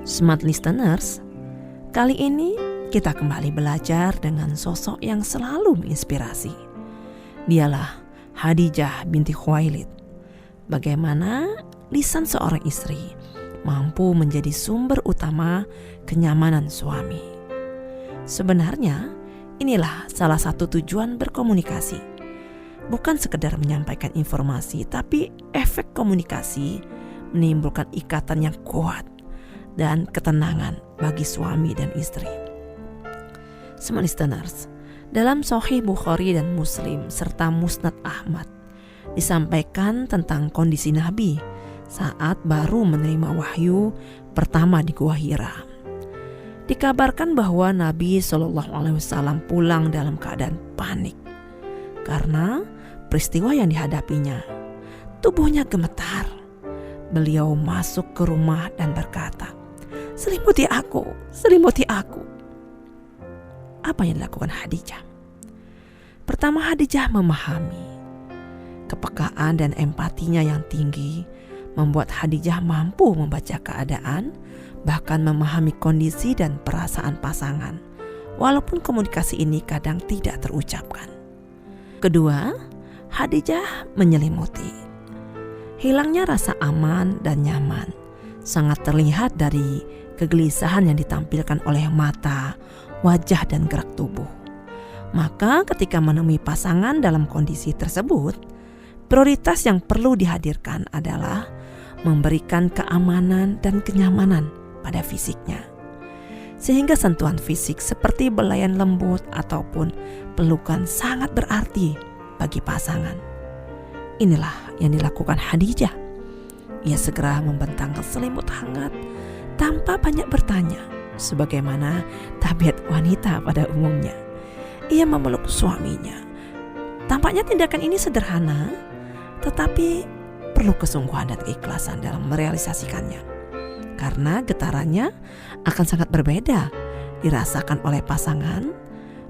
Smart listeners, kali ini kita kembali belajar dengan sosok yang selalu menginspirasi. Dialah Khadijah binti Khuwailid. Bagaimana lisan seorang istri mampu menjadi sumber utama kenyamanan suami. Sebenarnya inilah salah satu tujuan berkomunikasi. Bukan sekedar menyampaikan informasi, tapi efek komunikasi menimbulkan ikatan yang kuat dan ketenangan bagi suami dan istri. Smart listeners, dalam Sahih Bukhari dan Muslim serta Musnad Ahmad disampaikan tentang kondisi Nabi saat baru menerima wahyu pertama di Gua Hira. Dikabarkan bahwa Nabi SAW pulang dalam keadaan panik karena peristiwa yang dihadapinya. Tubuhnya gemetar. Beliau masuk ke rumah dan berkata, "Selimuti aku, selimuti aku." Apa yang dilakukan Khadijah? Pertama, Khadijah memahami. Kepekaan dan empatinya yang tinggi membuat Khadijah mampu membaca keadaan, bahkan memahami kondisi dan perasaan pasangan, walaupun komunikasi ini kadang tidak terucapkan. Kedua, Khadijah menyelimuti. Hilangnya rasa aman dan nyaman sangat terlihat dari kegelisahan yang ditampilkan oleh mata, wajah, dan gerak tubuh. Maka ketika menemui pasangan dalam kondisi tersebut, prioritas yang perlu dihadirkan adalah memberikan keamanan dan kenyamanan pada fisiknya. Sehingga sentuhan fisik seperti belayan lembut ataupun pelukan sangat berarti bagi pasangan. Inilah yang dilakukan Khadijah. Ia segera membentangkan selimut hangat tanpa banyak bertanya, sebagaimana tabiat wanita pada umumnya. Ia memeluk suaminya. Tampaknya tindakan ini sederhana, tetapi perlu kesungguhan dan keikhlasan dalam merealisasikannya. Karena getarannya akan sangat berbeda dirasakan oleh pasangan,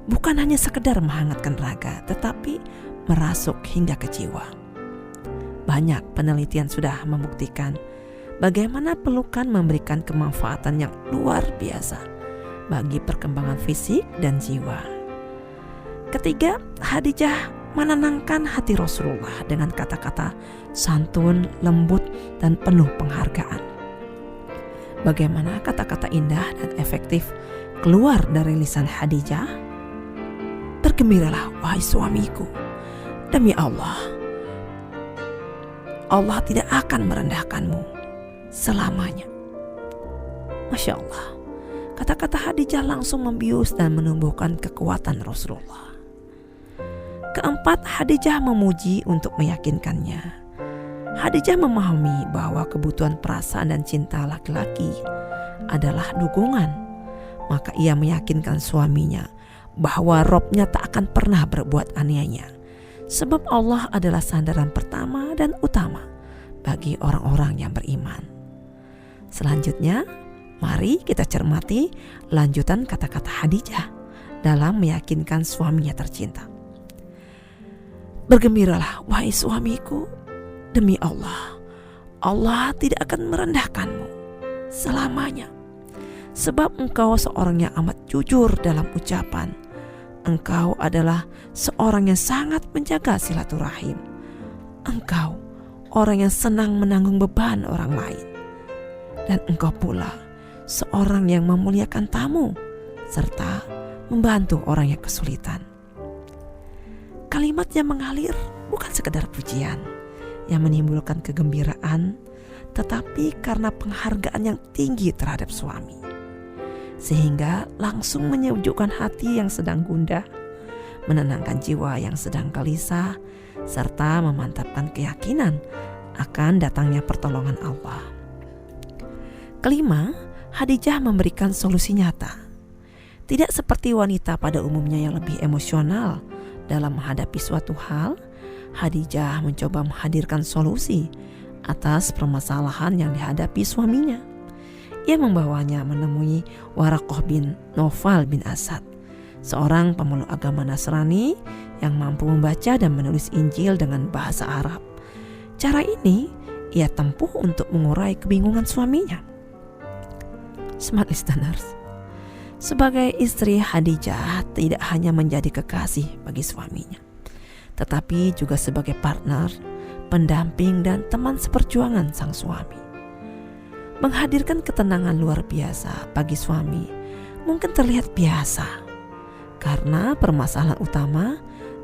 bukan hanya sekedar menghangatkan raga, tetapi merasuk hingga ke jiwa. Banyak penelitian sudah membuktikan bagaimana pelukan memberikan kemanfaatan yang luar biasa bagi perkembangan fisik dan jiwa. Ketiga, Khadijah menenangkan hati Rasulullah dengan kata-kata santun, lembut, dan penuh penghargaan. Bagaimana kata-kata indah dan efektif keluar dari lisan Khadijah? "Bergembiralah wahai suamiku, demi Allah tidak akan merendahkanmu selamanya." Masya Allah, kata-kata Khadijah langsung membius dan menumbuhkan kekuatan Rasulullah. Keempat, Khadijah memuji untuk meyakinkannya. Khadijah memahami bahwa kebutuhan perasaan dan cinta laki-laki adalah dukungan. Maka ia meyakinkan suaminya bahwa Robnya tak akan pernah berbuat aniaya. Sebab Allah adalah sandaran pertama dan utama bagi orang-orang yang beriman. Selanjutnya, mari kita cermati lanjutan kata-kata Khadijah dalam meyakinkan suaminya tercinta. "Bergembiralah wahai suamiku, demi Allah tidak akan merendahkanmu selamanya. Sebab engkau seorang yang amat jujur dalam ucapan. Engkau adalah seorang yang sangat menjaga silaturahim. Engkau orang yang senang menanggung beban orang lain. Dan engkau pula seorang yang memuliakan tamu serta membantu orang yang kesulitan." Kalimat yang mengalir bukan sekedar pujian yang menimbulkan kegembiraan, tetapi karena penghargaan yang tinggi terhadap suami, sehingga langsung menyejukkan hati yang sedang gundah, menenangkan jiwa yang sedang gelisah, serta memantapkan keyakinan akan datangnya pertolongan Allah. Kelima, Khadijah memberikan solusi nyata. Tidak seperti wanita pada umumnya yang lebih emosional dalam menghadapi suatu hal, Khadijah mencoba menghadirkan solusi atas permasalahan yang dihadapi suaminya. Ia membawanya menemui Waraqah bin Naufal bin Asad, seorang pemeluk agama Nasrani yang mampu membaca dan menulis Injil dengan bahasa Arab. Cara ini ia tempuh untuk mengurai kebingungan suaminya. Smart listeners, sebagai istri, Khadijah tidak hanya menjadi kekasih bagi suaminya, tetapi juga sebagai partner, pendamping, dan teman seperjuangan sang suami. Menghadirkan ketenangan luar biasa bagi suami mungkin terlihat biasa, karena permasalahan utama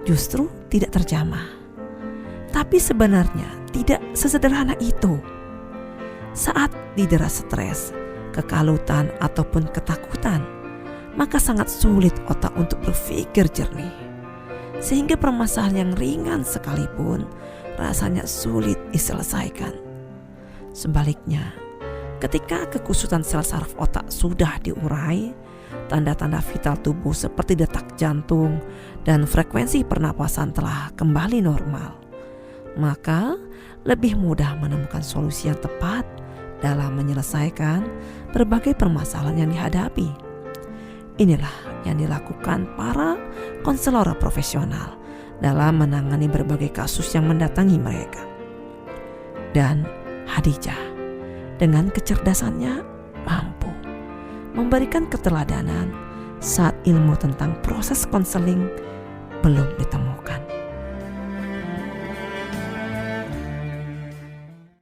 justru tidak terjamah. Tapi sebenarnya tidak sesederhana itu. Saat didera stres, kekalutan, ataupun ketakutan, maka sangat sulit otak untuk berpikir jernih. Sehingga permasalahan yang ringan sekalipun rasanya sulit diselesaikan. Sebaliknya, ketika kekusutan sel saraf otak sudah diurai, tanda-tanda vital tubuh seperti detak jantung dan frekuensi pernapasan telah kembali normal, maka lebih mudah menemukan solusi yang tepat dalam menyelesaikan berbagai permasalahan yang dihadapi. Inilah yang dilakukan para konselor profesional dalam menangani berbagai kasus yang mendatangi mereka. Dan Khadijah dengan kecerdasannya mampu memberikan keteladanan saat ilmu tentang proses konseling belum ditemukan.